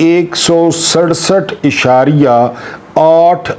167.8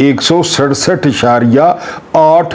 167.8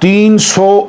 300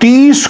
30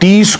30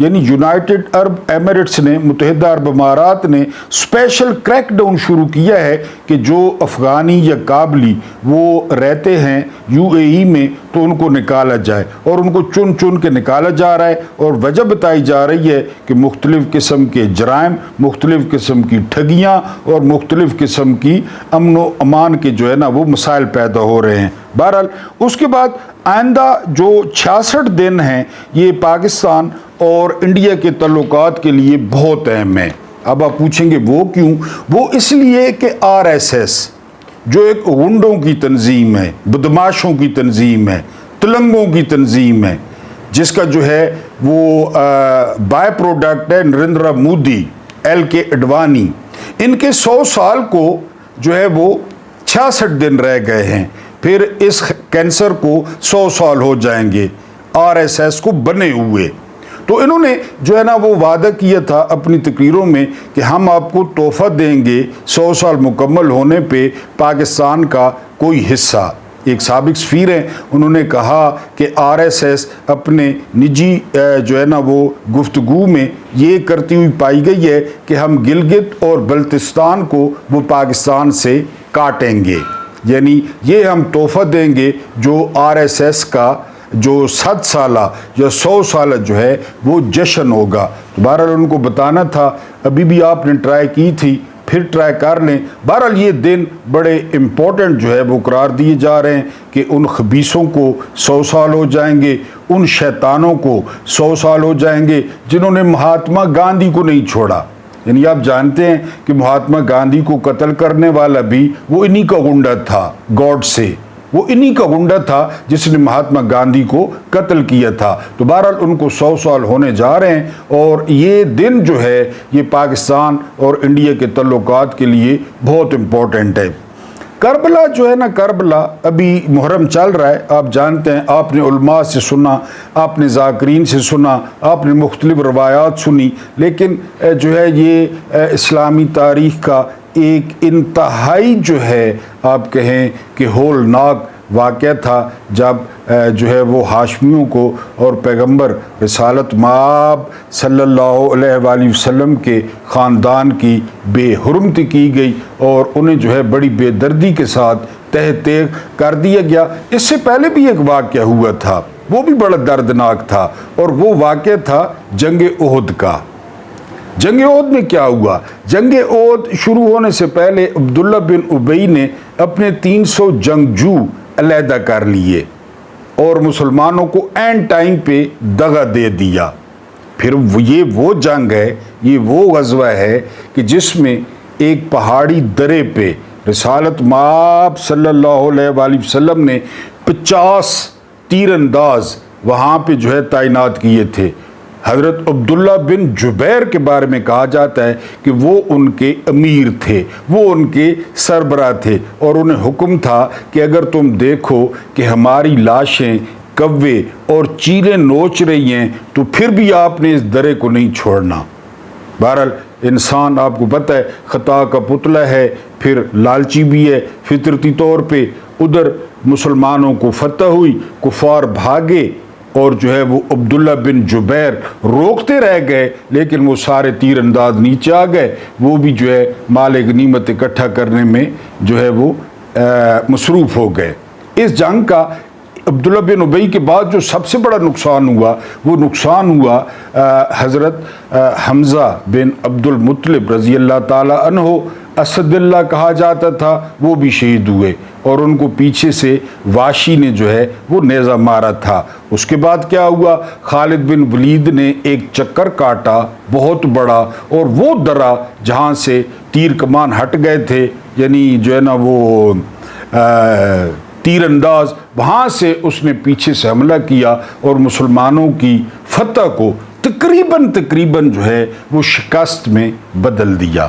یعنی یونائٹڈ عرب ایمریٹس نے، متحدہ عرب امارات نے اسپیشل کریک ڈاؤن شروع کیا ہے کہ جو افغانی یا کابلی وہ رہتے ہیں یو اے ای میں تو ان کو نکالا جائے، اور ان کو چن چن کے نکالا جا رہا ہے، اور وجہ بتائی جا رہی ہے کہ مختلف قسم کے جرائم، مختلف قسم کی ٹھگیاں اور مختلف قسم کی امن و امان کے جو ہے نا وہ مسائل پیدا ہو رہے ہیں۔ بہرحال اس کے بعد آئندہ جو 66 دن ہیں یہ پاکستان اور انڈیا کے تعلقات کے لیے بہت اہم ہیں۔ اب آپ پوچھیں گے وہ کیوں؟ وہ اس لیے کہ آر ایس ایس جو ایک غنڈوں کی تنظیم ہے، بدماشوں کی تنظیم ہے، تلنگوں کی تنظیم ہے، جس کا جو ہے وہ بائی پروڈکٹ ہے نریندر مودی، ایل کے اڈوانی، ان کے 100 سال کو جو ہے وہ 66 دن رہ گئے ہیں، پھر اس کینسر کو 100 سال ہو جائیں گے آر ایس ایس کو بنے ہوئے۔ تو انہوں نے جو ہے نا وہ وعدہ کیا تھا اپنی تقریروں میں کہ ہم آپ کو تحفہ دیں گے 100 سال مکمل ہونے پہ پاکستان کا کوئی حصہ۔ ایک سابق سفیر ہیں، انہوں نے کہا کہ آر ایس ایس اپنے نجی جو ہے نا وہ گفتگو میں یہ کرتی ہوئی پائی گئی ہے کہ ہم گلگت اور بلتستان کو وہ پاکستان سے کاٹیں گے، یعنی یہ ہم تحفہ دیں گے جو آر ایس ایس کا جو 100 سالہ یا 100 سالہ جو ہے وہ جشن ہوگا۔ تو بہرحال ان کو بتانا تھا، ابھی بھی آپ نے ٹرائی کی تھی، پھر ٹرائی کر لیں۔ بہرحال یہ دن بڑے امپورٹنٹ جو ہے وہ قرار دیے جا رہے ہیں کہ ان خبیثوں کو 100 سال ہو جائیں گے، ان شیطانوں کو 100 سال ہو جائیں گے جنہوں نے مہاتما گاندھی کو نہیں چھوڑا۔ یعنی آپ جانتے ہیں کہ مہاتما گاندھی کو قتل کرنے والا بھی وہ انہی کا غنڈہ تھا، گاڈ سے، وہ انہی کا غنڈہ تھا جس نے مہاتما گاندھی کو قتل کیا تھا۔ تو بہرحال ان کو 100 سال ہونے جا رہے ہیں، اور یہ دن جو ہے یہ پاکستان اور انڈیا کے تعلقات کے لیے بہت امپورٹنٹ ہے۔ کربلا جو ہے نا، کربلا ابھی محرم چل رہا ہے، آپ جانتے ہیں، آپ نے علماء سے سنا، آپ نے ذاکرین سے سنا، آپ نے مختلف روایات سنی، لیکن جو ہے یہ اسلامی تاریخ کا ایک انتہائی جو ہے آپ کہیں کہ ہولناک واقعہ تھا، جب جو ہے وہ ہاشمیوں کو اور پیغمبر رسالت مآب صلی اللہ علیہ وآلہ وسلم کے خاندان کی بے حرمتی کی گئی، اور انہیں جو ہے بڑی بے دردی کے ساتھ تہ تیغ کر دیا گیا۔ اس سے پہلے بھی ایک واقعہ ہوا تھا، وہ بھی بڑا دردناک تھا، اور وہ واقعہ تھا جنگ احد کا۔ جنگ احد میں کیا ہوا؟ جنگ احد شروع ہونے سے پہلے عبداللہ بن ابی نے اپنے 300 جنگجو علیحدہ کر لیے اور مسلمانوں کو اینڈ ٹائم پہ دغا دے دیا۔ پھر یہ وہ جنگ ہے، یہ وہ غزوہ ہے کہ جس میں ایک پہاڑی درے پہ رسالت مآب صلی اللہ علیہ وآلہ وسلم نے 50 تیر انداز وہاں پہ جو ہے تعینات کیے تھے۔ حضرت عبداللہ بن جبیر کے بارے میں کہا جاتا ہے کہ وہ ان کے امیر تھے، وہ ان کے سربراہ تھے، اور انہیں حکم تھا کہ اگر تم دیکھو کہ ہماری لاشیں کوے اور چیلیں نوچ رہی ہیں تو پھر بھی آپ نے اس درے کو نہیں چھوڑنا۔ بہرحال انسان آپ کو پتہ ہے خطا کا پتلا ہے، پھر لالچی بھی ہے فطرتی طور پہ۔ ادھر مسلمانوں کو فتح ہوئی، کفار بھاگے، اور جو ہے وہ عبداللہ بن جبیر روکتے رہ گئے، لیکن وہ سارے تیر انداز نیچے آ گئے، وہ بھی جو ہے مال غنیمت اکٹھا کرنے میں جو ہے وہ مصروف ہو گئے۔ اس جنگ کا عبداللہ بن ابی کے بعد جو سب سے بڑا نقصان ہوا، وہ نقصان ہوا حضرت حمزہ بن عبد المطلب رضی اللہ تعالی عنہ، اسد اللہ کہا جاتا تھا، وہ بھی شہید ہوئے، اور ان کو پیچھے سے واشی نے جو ہے وہ نیزہ مارا تھا۔ اس کے بعد کیا ہوا؟ خالد بن ولید نے ایک چکر کاٹا بہت بڑا، اور وہ درہ جہاں سے تیر کمان ہٹ گئے تھے، یعنی جو ہے نا وہ تیر انداز، وہاں سے اس نے پیچھے سے حملہ کیا اور مسلمانوں کی فتح کو تقریباً جو ہے وہ شکست میں بدل دیا۔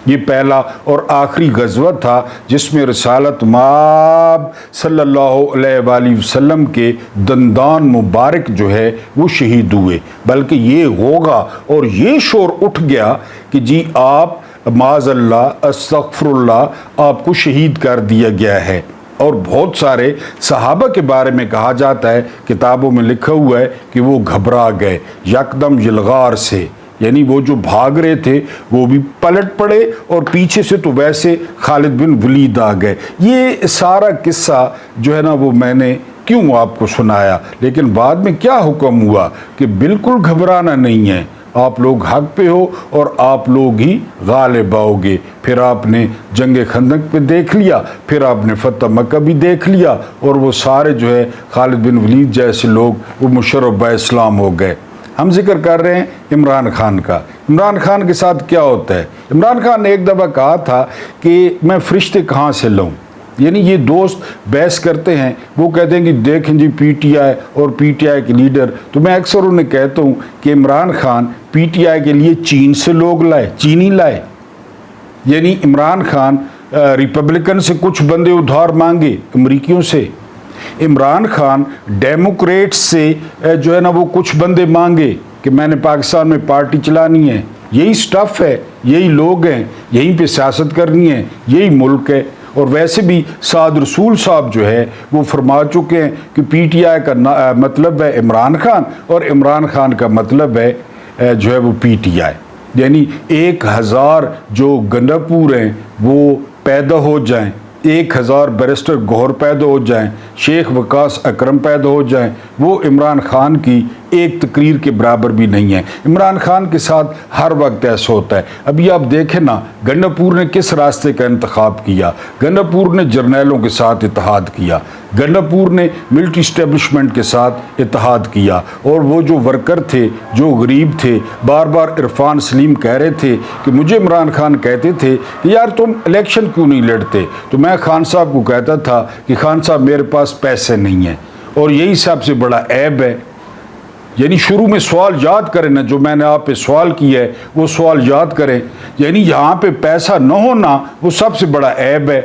یہ پہلا اور آخری غزوہ تھا جس میں رسالت مآب صلی اللہ علیہ وآلہ وسلم کے دندان مبارک جو ہے وہ شہید ہوئے، بلکہ یہ ہوگا اور یہ شور اٹھ گیا کہ جی آپ معاذ اللہ استغفر اللہ، آپ کو شہید کر دیا گیا ہے۔ اور بہت سارے صحابہ کے بارے میں کہا جاتا ہے، کتابوں میں لکھا ہوا ہے کہ وہ گھبرا گئے یکدم یلغار سے، یعنی وہ جو بھاگ رہے تھے وہ بھی پلٹ پڑے، اور پیچھے سے تو ویسے خالد بن ولید آ گئے۔ یہ سارا قصہ جو ہے نا وہ میں نے کیوں آپ کو سنایا، لیکن بعد میں کیا حکم ہوا کہ بالکل گھبرانا نہیں ہے، آپ لوگ حق پہ ہو اور آپ لوگ ہی غالب آؤ گے۔ پھر آپ نے جنگ خندق پہ دیکھ لیا، پھر آپ نے فتح مکہ بھی دیکھ لیا، اور وہ سارے جو ہے خالد بن ولید جیسے لوگ وہ مشرف با اسلام ہو گئے۔ ہم ذکر کر رہے ہیں عمران خان کا۔ عمران خان کے ساتھ کیا ہوتا ہے؟ عمران خان نے ایک دفعہ کہا تھا کہ میں فرشتے کہاں سے لاؤں، یعنی یہ دوست بحث کرتے ہیں، وہ کہتے ہیں کہ دیکھیں جی پی ٹی آئی اور پی ٹی آئی کے لیڈر، تو میں اکثر انہیں کہتا ہوں کہ Imran Khan P T I کے لیے چین سے لوگ لائے، چینی لائے، یعنی عمران خان ریپبلکن سے کچھ بندے ادھار مانگے امریکیوں سے، عمران خان ڈیموکریٹ سے جو ہے نا وہ کچھ بندے مانگے کہ میں نے پاکستان میں پارٹی چلانی ہے، یہی سٹف ہے، یہی لوگ ہیں، یہیں پہ سیاست کرنی ہے، یہی ملک ہے۔ اور ویسے بھی سعد رسول صاحب جو ہے وہ فرما چکے ہیں کہ پی ٹی آئی کا مطلب ہے عمران خان، اور عمران خان کا مطلب ہے جو ہے وہ پی ٹی آئی، یعنی 1000 جو گنڈاپور ہیں وہ پیدا ہو جائیں، 1000 بیرسٹر گوہر پیدا ہو جائیں، شیخ وقاص اکرم پیدا ہو جائیں، وہ عمران خان کی ایک تقریر کے برابر بھی نہیں ہے۔ عمران خان کے ساتھ ہر وقت ایسا ہوتا ہے۔ ابھی آپ دیکھیں نا گنڈاپور نے کس راستے کا انتخاب کیا، گنڈاپور نے جرنیلوں کے ساتھ اتحاد کیا، گنڈاپور نے ملٹری اسٹیبلشمنٹ کے ساتھ اتحاد کیا، اور وہ جو ورکر تھے جو غریب تھے، بار بار عرفان سلیم کہہ رہے تھے کہ مجھے عمران خان کہتے تھے کہ یار تم الیکشن کیوں نہیں لڑتے، تو میں خان صاحب کو کہتا تھا کہ خان صاحب میرے پاس پیسے نہیں ہیں، اور یہی سب سے بڑا عیب ہے۔ یعنی شروع میں سوال یاد کریں نا، جو میں نے آپ پہ سوال کیا ہے وہ سوال یاد کریں، یعنی یہاں پہ پیسہ نہ ہونا وہ سب سے بڑا عیب ہے۔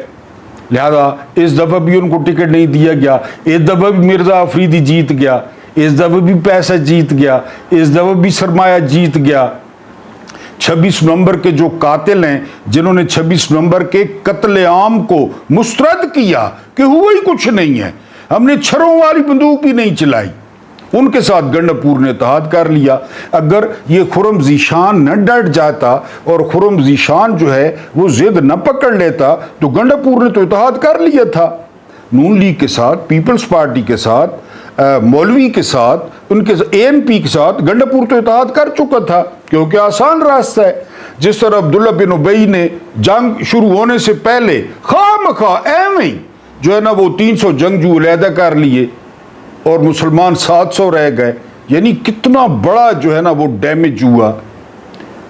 لہذا اس دفعہ بھی ان کو ٹکٹ نہیں دیا گیا، اس دفعہ بھی مرزا آفریدی جیت گیا، اس دفعہ بھی پیسہ جیت گیا، اس دفعہ بھی سرمایہ جیت گیا۔ 26 نومبر کے جو قاتل ہیں، جنہوں نے 26 نومبر کے قتل عام کو مسترد کیا کہ ہوا ہی کچھ نہیں ہے، ہم نے چھروں والی بندوق بھی نہیں چلائی، ان کے ساتھ گنڈاپور نے اتحاد کر لیا۔ اگر یہ خرم ذیشان نہ ڈٹ جاتا اور خرم ذیشان جو ہے وہ ضد نہ پکڑ لیتا تو گنڈاپور نے تو اتحاد کر لیا تھا، نون لیگ کے ساتھ، پیپلز پارٹی کے ساتھ، مولوی کے ساتھ، ان کے اے این پی کے ساتھ گنڈاپور تو اتحاد کر چکا تھا، کیونکہ آسان راستہ ہے۔ جس طرح عبداللہ بن ابی نے جنگ شروع ہونے سے پہلے خواہ مخواہ ایویں جو ہے نا وہ 300 جنگجو علیحدہ کر لیے اور مسلمان 700 رہ گئے، یعنی کتنا بڑا جو ہے نا وہ ڈیمیج ہوا۔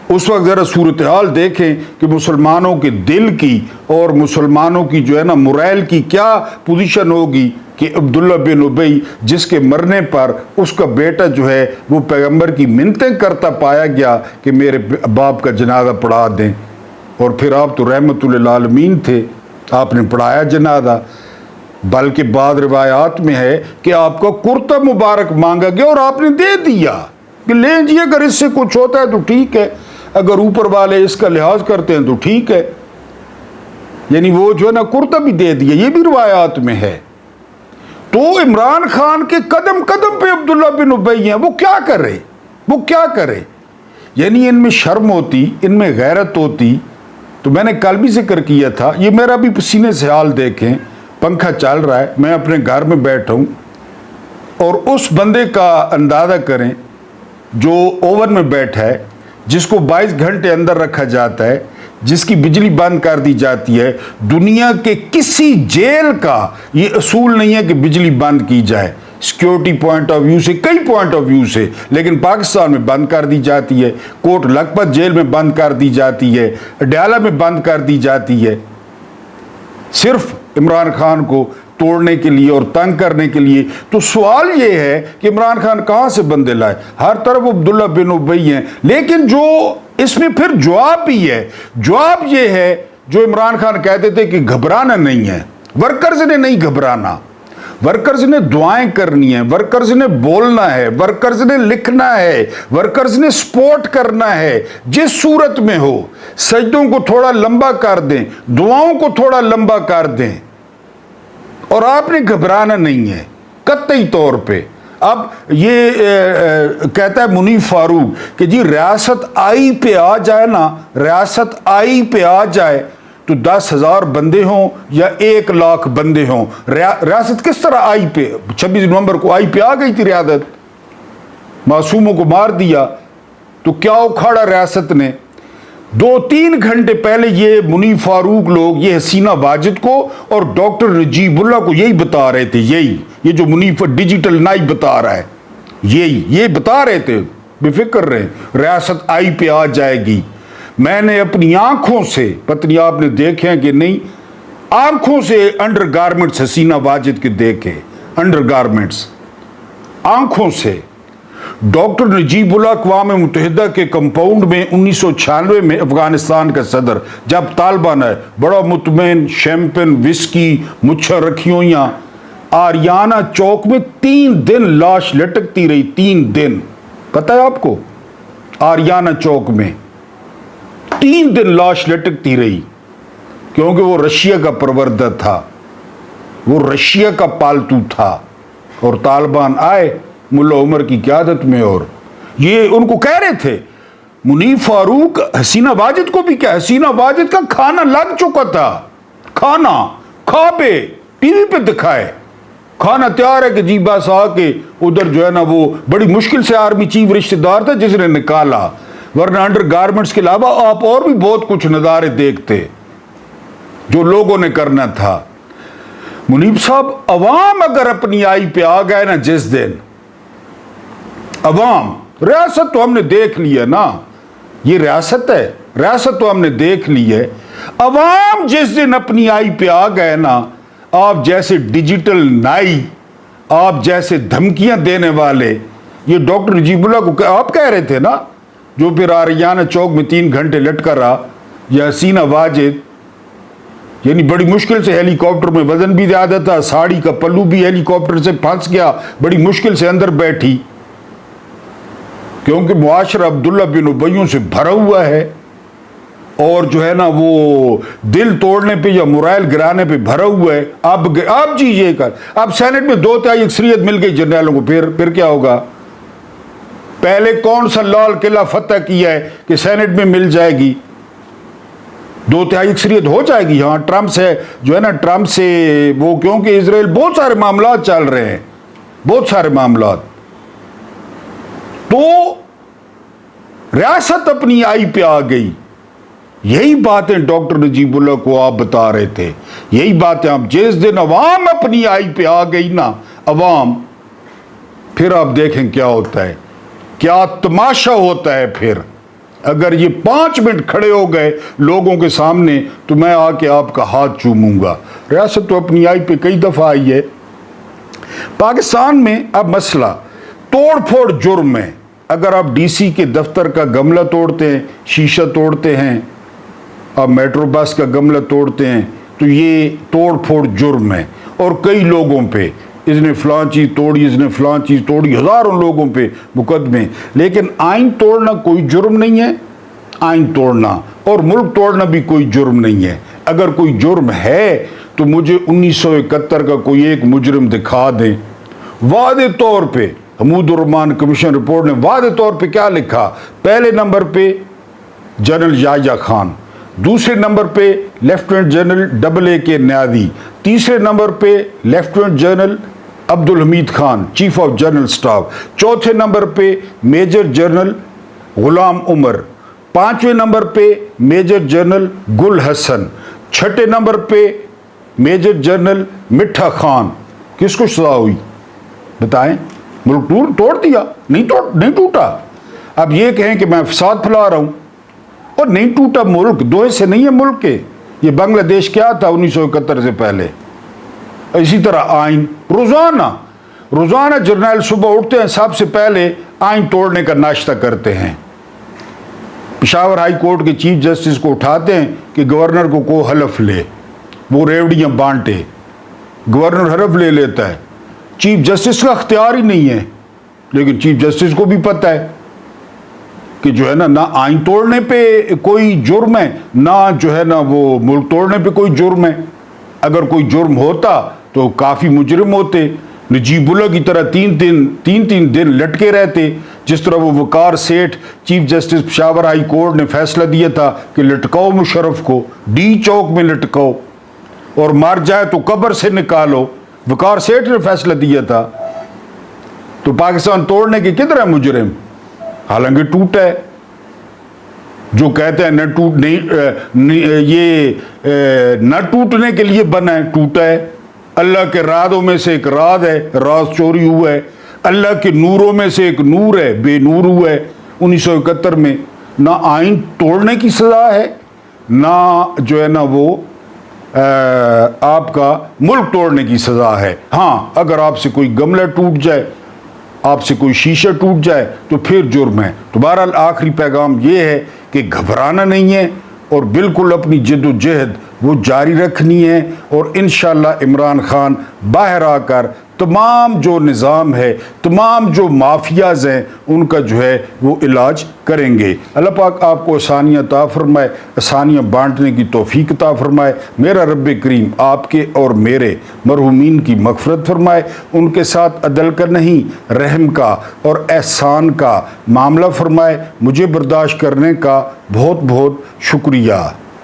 اس وقت ذرا صورتحال دیکھیں کہ مسلمانوں کے دل کی اور مسلمانوں کی جو ہے نا موریل کی کیا پوزیشن ہوگی کہ عبداللہ بن ابی جس کے مرنے پر اس کا بیٹا جو ہے وہ پیغمبر کی منتیں کرتا پایا گیا کہ میرے باپ کا جنازہ پڑھا دیں، اور پھر آپ تو رحمت للعالمین تھے، آپ نے پڑھایا جنازہ، بلکہ بعض روایات میں ہے کہ آپ کا کرتا مبارک مانگا گیا اور آپ نے دے دیا کہ لیں جی، اگر اس سے کچھ ہوتا ہے تو ٹھیک ہے، اگر اوپر والے اس کا لحاظ کرتے ہیں تو ٹھیک ہے، یعنی وہ جو ہے نا کرتا بھی دے دیا، یہ بھی روایات میں ہے۔ تو عمران خان کے قدم قدم پہ عبداللہ بن ابی ہیں، وہ کیا کرے، وہ کیا کرے؟ یعنی ان میں شرم ہوتی، ان میں غیرت ہوتی تو میں نے کل بھی ذکر کیا تھا، یہ میرا بھی پسینے سے حال دیکھیں، پنکھا چل رہا ہے، میں اپنے گھر میں بیٹھا ہوں، اور اس بندے کا اندازہ کریں جو اوون میں بیٹھا ہے، جس کو 22 گھنٹے اندر رکھا جاتا ہے، جس کی بجلی بند کر دی جاتی ہے۔ دنیا کے کسی جیل کا یہ اصول نہیں ہے کہ بجلی بند کی جائے، سیکیورٹی پوائنٹ آف ویو سے، کئی پوائنٹ آف ویو سے، لیکن پاکستان میں بند کر دی جاتی ہے، کوٹ لکھپت جیل میں بند کر دی جاتی ہے، اڈیالہ میں بند کر دی جاتی ہے، صرف عمران خان کو توڑنے کے لیے اور تنگ کرنے کے لیے۔ تو سوال یہ ہے کہ عمران خان کہاں سے بندے لائے؟ ہر طرف عبداللہ بن ابی ہیں، لیکن جو اس میں پھر جواب بھی ہے، جواب یہ ہے جو عمران خان کہتے تھے کہ گھبرانا نہیں ہے، ورکرز نے نہیں گھبرانا، ورکرز نے دعائیں کرنی ہیں، ورکرز نے بولنا ہے، ورکرز نے لکھنا ہے، ورکرز نے سپورٹ کرنا ہے، جس صورت میں ہو۔ سجدوں کو تھوڑا لمبا کر دیں، دعاؤں کو تھوڑا لمبا کر دیں، اور آپ نے گھبرانا نہیں ہے قطعی طور پہ. اب یہ کہتا ہے منیف فاروق کہ جی ریاست آئی پہ آ جائے نا، ریاست آئی پہ آ جائے تو 10,000 بندے ہوں یا 1,00,000 بندے ہوں، ریاست کس طرح آئی پہ؟ 26 نومبر کو آئی پہ آ گئی تھی ریاست، معصوموں کو مار دیا تو کیا اکھاڑا ریاست نے؟ 2-3 گھنٹے پہلے یہ منیف فاروق لوگ یہ حسینہ واجد کو اور ڈاکٹر نجیب اللہ کو یہی بتا رہے تھے، یہ جو منیف ڈیجیٹل نائی بتا رہا ہے، یہ بتا رہے تھے بے فکر رہے ریاست آئی پہ آ جائے گی. میں نے اپنی آنکھوں سے، پتہ نہیں آپ نے دیکھے ہیں کہ نہیں، آنکھوں سے انڈر گارمنٹس حسینہ واجد کے دیکھے، انڈر گارمنٹس آنکھوں سے. ڈاکٹر نجیب اللہ اقوام متحدہ کے کمپاؤنڈ میں 1996 میں افغانستان کا صدر جب طالبان ہے، بڑا مطمئن، شیمپن، وسکی، مچھر رکھی ہوئیاں، آریانہ چوک میں 3 دن لاش لٹکتی رہی، 3 دن. پتہ ہے آپ کو آریانہ چوک میں 3 دن لاش لٹکتی رہی، کیونکہ وہ رشیا کا پروردہ تھا، وہ رشیا کا پالتو تھا. اور طالبان آئے ملا عمر کی قیادت میں، اور یہ ان کو کہہ رہے تھے منیف فاروق حسینہ واجد کو بھی، کیا حسینہ واجد کا کھانا لگ چکا تھا، کھانا کھا پہ ٹی وی پہ دکھائے کھانا تیار ہے کہ جی بس آ کے ادھر جو ہے نا وہ بڑی مشکل سے آرمی چیف رشتہ دار تھا جس نے نکالا، ورنہ انڈر گارمنٹس کے علاوہ آپ اور بھی بہت کچھ نظارے دیکھتے جو لوگوں نے کرنا تھا. منیب صاحب عوام اگر اپنی آئی پہ آ گئے نا جس دن، عوام، ریاست تو ہم نے دیکھ لی ہے نا، یہ ریاست ہے، ریاست تو ہم نے دیکھ لی ہے، عوام جس دن اپنی آئی پہ آ گئے نا، آپ جیسے ڈیجیٹل نائی، آپ جیسے دھمکیاں دینے والے، یہ ڈاکٹر نجیب اللہ کو آپ کہہ رہے تھے نا، جو پھر آریانہ چوک میں 3 گھنٹے لٹکا رہا، یا حسینہ واجد، یعنی بڑی مشکل سے ہیلی کاپٹر میں وزن بھی زیادہ تھا، ساڑی کا پلو بھی ہیلی کاپٹر سے پھنس گیا، بڑی مشکل سے اندر بیٹھی، کیونکہ معاشرہ عبداللہ بن ابیوں سے بھرا ہوا ہے، اور جو ہے نا وہ دل توڑنے پہ یا مرائل گرانے پہ بھرا ہوا ہے. اب جی یہ کر، اب سینٹ میں 2/3 اکثریت مل گئی جنرلوں کو، پھر کیا ہوگا؟ پہلے کون سا لال قلعہ فتح کیا ہے کہ سینٹ میں مل جائے گی 2/3 اکثریت ہو جائے گی؟ ہاں ٹرمپ سے جو ہے نا، ٹرمپ سے وہ، کیونکہ اسرائیل بہت سارے معاملات چل رہے ہیں، بہت سارے معاملات، تو ریاست اپنی آئی پہ آ گئی. یہی باتیں ڈاکٹر نجیب اللہ کو آپ بتا رہے تھے، یہی باتیں آپ، جس دن عوام اپنی آئی پہ آ گئی نا، عوام، پھر آپ دیکھیں کیا ہوتا ہے، کیا تماشا ہوتا ہے. پھر اگر یہ 5 منٹ کھڑے ہو گئے لوگوں کے سامنے تو میں آ کے آپ کا ہاتھ چوموں گا. ریاست تو اپنی آئی پہ کئی دفعہ آئی ہے. پاکستان میں اب مسئلہ توڑ پھوڑ جرم ہے. اگر آپ ڈی سی کے دفتر کا گملہ توڑتے ہیں، شیشہ توڑتے ہیں، آپ میٹرو بس کا گملہ توڑتے ہیں، تو یہ توڑ پھوڑ جرم ہے. اور کئی لوگوں پہ، اس نے فلاں چیز توڑی، اس نے فلاں چیز توڑی، ہزاروں لوگوں پہ مقدمے. لیکن آئین توڑنا کوئی جرم نہیں ہے، آئین توڑنا اور ملک توڑنا بھی کوئی جرم نہیں ہے. اگر کوئی جرم ہے تو مجھے 1971 کا کوئی ایک مجرم دکھا دیں. واضح طور پہ حمود الرحمان کمیشن رپورٹ نے واضح طور پہ کیا لکھا؟ پہلے نمبر پہ جنرل یحییٰ خان، دوسرے نمبر پہ لیفٹیننٹ جنرل AA نیازی، تیسرے نمبر پہ lieutenant general Abdul Hamid Khan, chief of general staff, چوتھے نمبر پہ میجر جنرل غلام عمر، 5ویں نمبر پہ میجر جنرل گل حسن، 6 نمبر پہ میجر جنرل مٹھا خان. کس کو سزا ہوئی بتائیں؟ ملک توڑ دیا؟ نہیں ٹوٹا. اب یہ کہیں کہ میں فساد پھیلا رہا ہوں، اور نہیں ٹوٹا ملک، 2 حصے نہیں ہے ملک کے. یہ بنگلہ دیش کیا تھا 1971 سے پہلے؟ اسی طرح آئین روزانہ جرنیل صبح اٹھتے ہیں، سب سے پہلے آئین توڑنے کا ناشتہ کرتے ہیں. پشاور ہائی کورٹ کے چیف جسٹس کو اٹھاتے ہیں کہ گورنر کو حلف لے، وہ ریوڑیاں بانٹے. گورنر حلف لے لیتا ہے، چیف جسٹس کا اختیار ہی نہیں ہے. لیکن چیف جسٹس کو بھی پتہ ہے کہ جو ہے نہ آئین توڑنے پہ کوئی جرم ہے، نہ جو ہے نا وہ ملک توڑنے پہ کوئی جرم ہے. اگر کوئی جرم ہوتا تو کافی مجرم ہوتے، نجیب اللہ کی طرح تین دن لٹکے رہتے، جس طرح وہ Waqar Seth chief justice Peshawar high court نے فیصلہ دیا تھا کہ لٹکاؤ مشرف کو، ڈی چوک میں لٹکاؤ اور مر جائے تو قبر سے نکالو، وقار سیٹھ نے فیصلہ دیا تھا۔ تو پاکستان توڑنے کے کدھر ہے مجرم؟ حالانکہ ٹوٹا ہے۔ جو کہتے ہیں نہ ٹوٹنے کے لیے بنا ہے، ٹوٹا ہے۔ اللہ کے رازوں میں سے ایک راز ہے، راز چوری ہوا ہے۔ اللہ کے نوروں میں سے ایک نور ہے، بے نور ہوا ہے 1971 میں۔ نہ آئین توڑنے کی سزا ہے، نہ جو ہے نا وہ آپ کا ملک توڑنے کی سزا ہے۔ ہاں، اگر آپ سے کوئی گملہ ٹوٹ جائے، آپ سے کوئی شیشہ ٹوٹ جائے تو پھر جرم ہے۔ تو بہرحال آخری پیغام یہ ہے کہ گھبرانا نہیں ہے اور بالکل اپنی جد و جہد وہ جاری رکھنی ہے، اور انشاءاللہ عمران خان باہر آ کر تمام جو نظام ہے، تمام جو مافیاز ہیں، ان کا جو ہے وہ علاج کریں گے۔ اللہ پاک آپ کو آسانیاں عطا فرمائے، آسانیاں بانٹنے کی توفیق عطا فرمائے۔ میرا رب کریم آپ کے اور میرے مرحومین کی مغفرت فرمائے، ان کے ساتھ عدل کا نہیں رحم کا اور احسان کا معاملہ فرمائے۔ مجھے برداشت کرنے کا بہت بہت شکریہ۔